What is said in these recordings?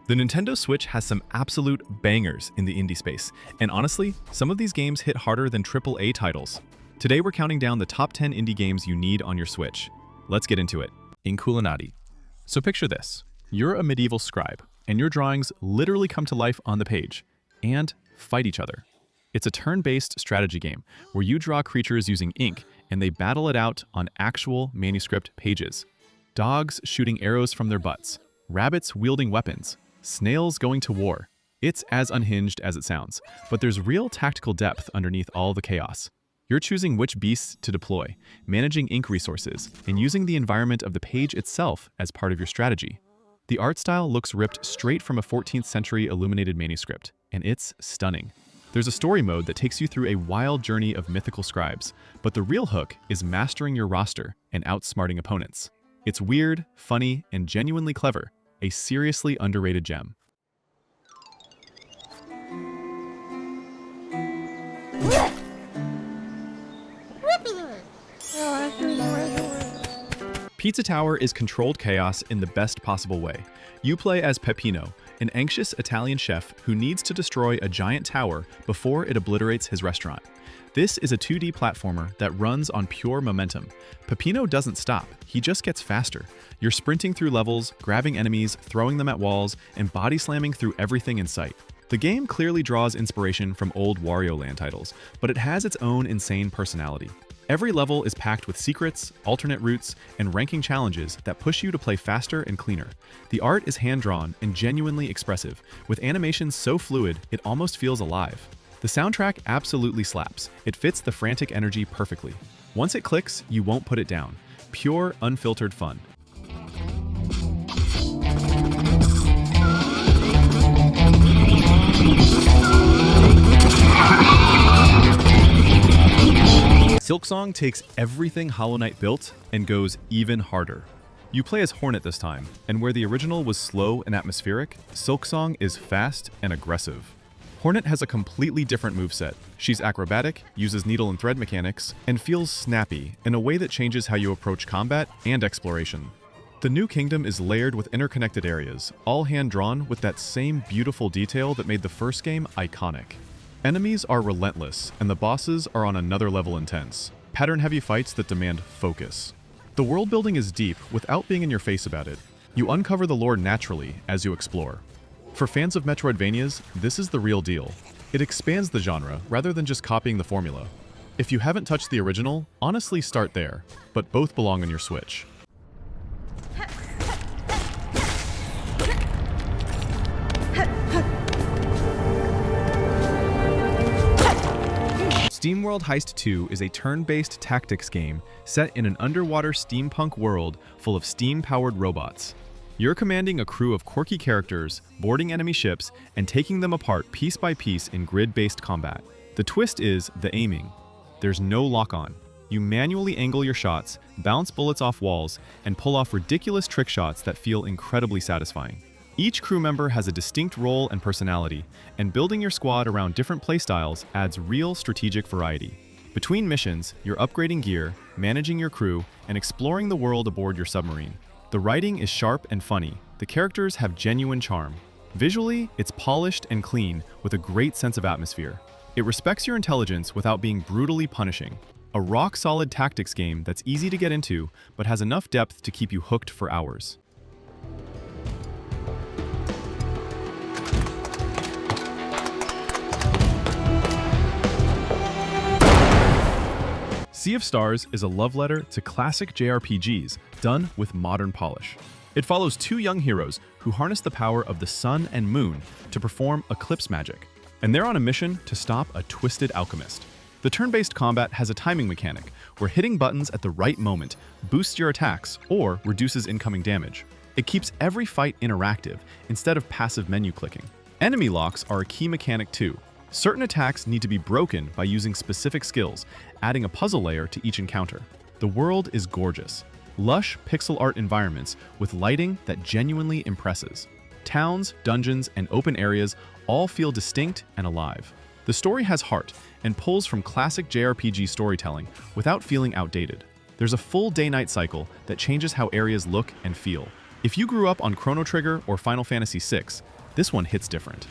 The Nintendo Switch has some absolute bangers in the indie space, and honestly, some of these games hit harder than AAA titles. Today we're counting down the top 10 indie games you need on your Switch. Let's get into it. Inkulinati. So picture this. You're a medieval scribe, and your drawings literally come to life on the page, and fight each other. It's a turn-based strategy game where you draw creatures using ink, and they battle it out on actual manuscript pages. Dogs shooting arrows from their butts, rabbits wielding weapons, snails going to war. It's as unhinged as it sounds, but there's real tactical depth underneath all the chaos. You're choosing which beasts to deploy, managing ink resources, and using the environment of the page itself as part of your strategy. The art style looks ripped straight from a 14th century illuminated manuscript, and it's stunning. There's a story mode that takes you through a wild journey of mythical scribes, but the real hook is mastering your roster and outsmarting opponents. It's weird, funny, and genuinely clever. A seriously underrated gem. Pizza Tower is controlled chaos in the best possible way. You play as Peppino, an anxious Italian chef who needs to destroy a giant tower before it obliterates his restaurant. This is a 2D platformer that runs on pure momentum. Peppino doesn't stop, he just gets faster. You're sprinting through levels, grabbing enemies, throwing them at walls, and body slamming through everything in sight. The game clearly draws inspiration from old Wario Land titles, but it has its own insane personality. Every level is packed with secrets, alternate routes, and ranking challenges that push you to play faster and cleaner. The art is hand-drawn and genuinely expressive, with animations so fluid it almost feels alive. The soundtrack absolutely slaps. It fits the frantic energy perfectly. Once it clicks, you won't put it down. Pure, unfiltered fun. Silksong takes everything Hollow Knight built and goes even harder. You play as Hornet this time, and where the original was slow and atmospheric, Silksong is fast and aggressive. Hornet has a completely different moveset. She's acrobatic, uses needle and thread mechanics, and feels snappy in a way that changes how you approach combat and exploration. The new kingdom is layered with interconnected areas, all hand-drawn with that same beautiful detail that made the first game iconic. Enemies are relentless, and the bosses are on another level intense. Pattern-heavy fights that demand focus. The world building is deep without being in your face about it. You uncover the lore naturally as you explore. For fans of Metroidvanias, this is the real deal. It expands the genre rather than just copying the formula. If you haven't touched the original, honestly start there, but both belong on your Switch. SteamWorld Heist II is a turn-based tactics game set in an underwater steampunk world full of steam-powered robots. You're commanding a crew of quirky characters, boarding enemy ships, and taking them apart piece by piece in grid-based combat. The twist is the aiming. There's no lock-on. You manually angle your shots, bounce bullets off walls, and pull off ridiculous trick shots that feel incredibly satisfying. Each crew member has a distinct role and personality, and building your squad around different playstyles adds real strategic variety. Between missions, you're upgrading gear, managing your crew, and exploring the world aboard your submarine. The writing is sharp and funny. The characters have genuine charm. Visually, it's polished and clean with a great sense of atmosphere. It respects your intelligence without being brutally punishing. A rock-solid tactics game that's easy to get into, but has enough depth to keep you hooked for hours. Sea of Stars is a love letter to classic JRPGs done with modern polish. It follows two young heroes who harness the power of the sun and moon to perform eclipse magic, and they're on a mission to stop a twisted alchemist. The turn-based combat has a timing mechanic where hitting buttons at the right moment boosts your attacks or reduces incoming damage. It keeps every fight interactive instead of passive menu clicking. Enemy locks are a key mechanic too. Certain attacks need to be broken by using specific skills, adding a puzzle layer to each encounter. The world is gorgeous. Lush pixel art environments with lighting that genuinely impresses. Towns, dungeons, and open areas all feel distinct and alive. The story has heart and pulls from classic JRPG storytelling without feeling outdated. There's a full day-night cycle that changes how areas look and feel. If you grew up on Chrono Trigger or Final Fantasy VI, this one hits different.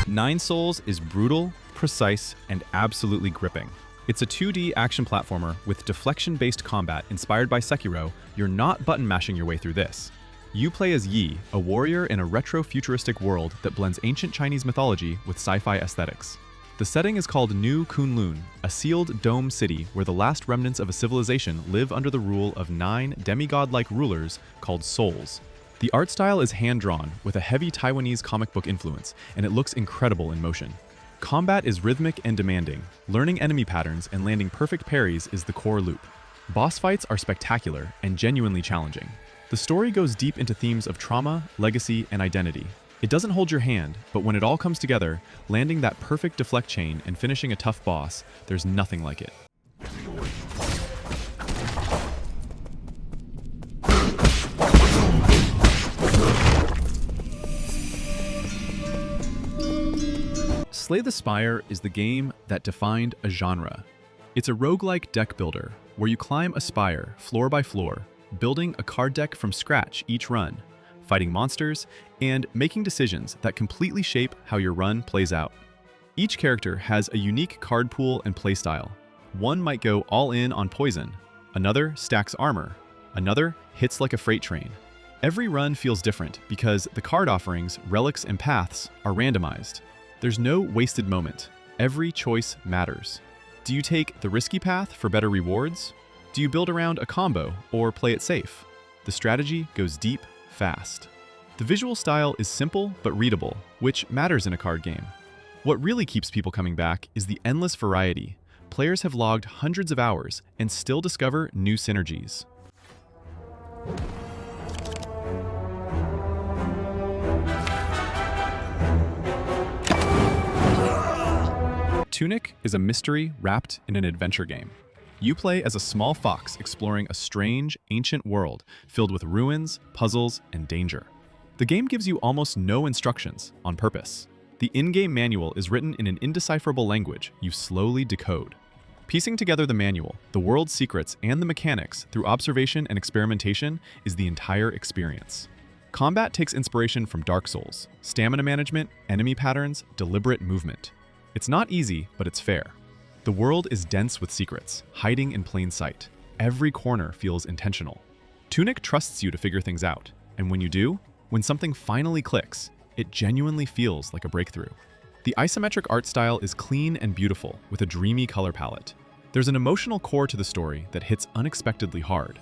Nine Souls is brutal, precise, and absolutely gripping. It's a 2D action platformer with deflection-based combat inspired by Sekiro. You're not button mashing your way through this. You play as Yi, a warrior in a retro-futuristic world that blends ancient Chinese mythology with sci-fi aesthetics. The setting is called New Kunlun, a sealed dome city where the last remnants of a civilization live under the rule of 9 demigod-like rulers called souls. The art style is hand-drawn with a heavy Taiwanese comic book influence, and it looks incredible in motion. Combat is rhythmic and demanding. Learning enemy patterns and landing perfect parries is the core loop. Boss fights are spectacular and genuinely challenging. The story goes deep into themes of trauma, legacy, and identity. It doesn't hold your hand, but when it all comes together, landing that perfect deflect chain and finishing a tough boss, there's nothing like it. Slay the Spire is the game that defined a genre. It's a roguelike deck builder where you climb a spire floor by floor, building a card deck from scratch each run, fighting monsters, and making decisions that completely shape how your run plays out. Each character has a unique card pool and playstyle. One might go all in on poison, another stacks armor, another hits like a freight train. Every run feels different because the card offerings, relics, and paths are randomized. There's no wasted moment. Every choice matters. Do you take the risky path for better rewards? Do you build around a combo or play it safe? The strategy goes deep, fast. The visual style is simple but readable, which matters in a card game. What really keeps people coming back is the endless variety. Players have logged hundreds of hours and still discover new synergies. TUNIC is a mystery wrapped in an adventure game. You play as a small fox exploring a strange, ancient world filled with ruins, puzzles, and danger. The game gives you almost no instructions on purpose. The in-game manual is written in an indecipherable language you slowly decode. Piecing together the manual, the world's secrets, and the mechanics through observation and experimentation is the entire experience. Combat takes inspiration from Dark Souls, stamina management, enemy patterns, deliberate movement. It's not easy, but it's fair. The world is dense with secrets, hiding in plain sight. Every corner feels intentional. TUNIC trusts you to figure things out, and when you do, when something finally clicks, it genuinely feels like a breakthrough. The isometric art style is clean and beautiful, with a dreamy color palette. There's an emotional core to the story that hits unexpectedly hard.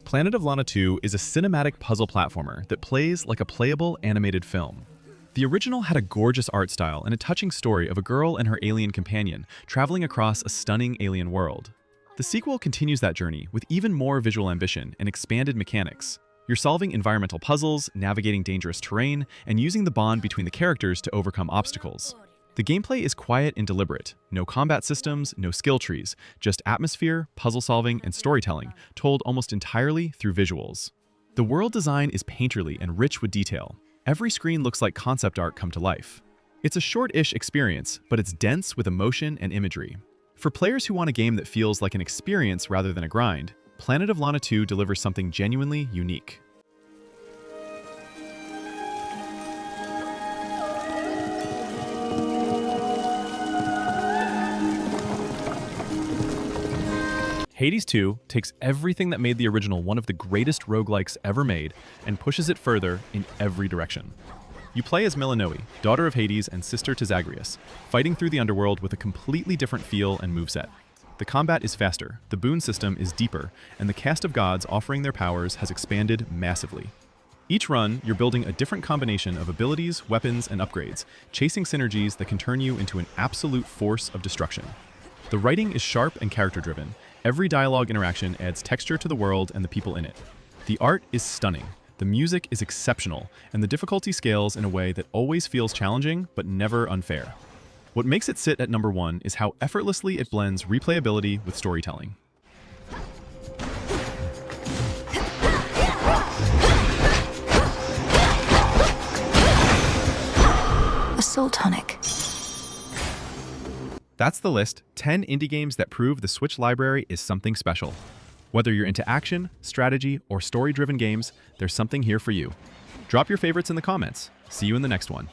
Planet of Lana II is a cinematic puzzle platformer that plays like a playable animated film. The original had a gorgeous art style and a touching story of a girl and her alien companion traveling across a stunning alien world. The sequel continues that journey with even more visual ambition and expanded mechanics. You're solving environmental puzzles, navigating dangerous terrain, and using the bond between the characters to overcome obstacles. The gameplay is quiet and deliberate. No combat systems, no skill trees, just atmosphere, puzzle solving, and storytelling, told almost entirely through visuals. The world design is painterly and rich with detail. Every screen looks like concept art come to life. It's a short-ish experience, but it's dense with emotion and imagery. For players who want a game that feels like an experience rather than a grind, Planet of Lana II delivers something genuinely unique. Hades II takes everything that made the original one of the greatest roguelikes ever made and pushes it further in every direction. You play as Melinoe, daughter of Hades and sister to Zagreus, fighting through the underworld with a completely different feel and moveset. The combat is faster, the boon system is deeper, and the cast of gods offering their powers has expanded massively. Each run, you're building a different combination of abilities, weapons, and upgrades, chasing synergies that can turn you into an absolute force of destruction. The writing is sharp and character-driven. Every dialogue interaction adds texture to the world and the people in it. The art is stunning, the music is exceptional, and the difficulty scales in a way that always feels challenging but never unfair. What makes it sit at number 1 is how effortlessly it blends replayability with storytelling. so tonic. That's the list, 10 indie games that prove the Switch library is something special. Whether you're into action, strategy, or story-driven games, there's something here for you. Drop your favorites in the comments. See you in the next one.